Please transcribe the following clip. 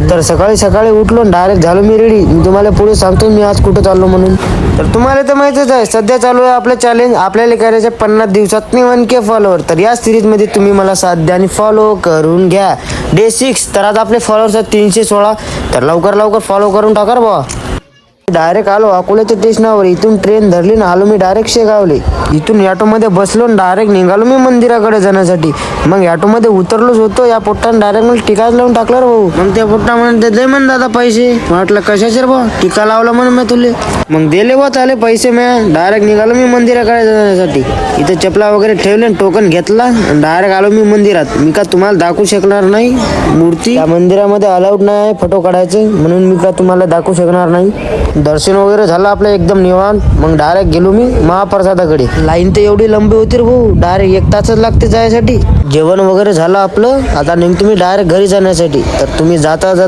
तर सकाळी सकाळी उठलो डायरेक्ट झालो मी रेडी. मी तुम्हाला पुढे सांगतो मी आज कुठं चाललो म्हणून. तर तुम्हाला तर माहितीच आहे सध्या चालू आहे आपलं चॅलेंज. आपल्याला करायचं 50 दिवसात 1K फॉलोअर. तर या सिरीजमध्ये तुम्ही मला साथ द्या आणि फॉलो करून घ्या. डे 6. तर आज आपले फॉलोअर्स आहेत 316. तर लवकर लवकर फॉलो करून टाका रे बुवा. डायरेक्ट आलो अकोल्याच्या स्टेशनावर. इथून ट्रेन धरली ना आलो मी डायरेक्ट शेगावले. इथून ॲटोमध्ये बसलो डायरेक्ट निघालो मी मंदिराकडे जाण्यासाठी. मग ॲटोमध्ये उतरलोच होतो. या पोट्टाने डायरेक्ट मला टिकाच लावून टाकला रे भाऊ. मग त्या पोट्टा म्हणते दे म्हण दादा पैसे. म्हटलं कशाचे रे भाऊ. टिका लावला म्हणून मी तुले. मग दिले बा चाले पैसे. मी डायरेक्ट निघालो मी मंदिराकडे जाण्यासाठी. इथं चपला वगैरे ठेवले टोकन घेतला डायरेक्ट आलो मी मंदिरात. मी का तुम्हाला दाखवू शकणार नाही मूर्ती. त्या मंदिरामध्ये अलाउड नाही आहे फोटो काढायचे म्हणून मी का तुम्हाला दाखवू शकणार नाही. दर्शन वगैरे झालं आपलं एकदम निवांत. मग डायरेक्ट गेलो मी महाप्रसादाकडे. लाईन तर एवढी लंबी होती रे भाऊ. डायरेक्ट 1 तासच लागते जायसाठी. जेवण वगैरे झालं आपलं. आता निघतो मी डायरेक्ट घरी जाण्यासाठी. तर तुम्ही जाता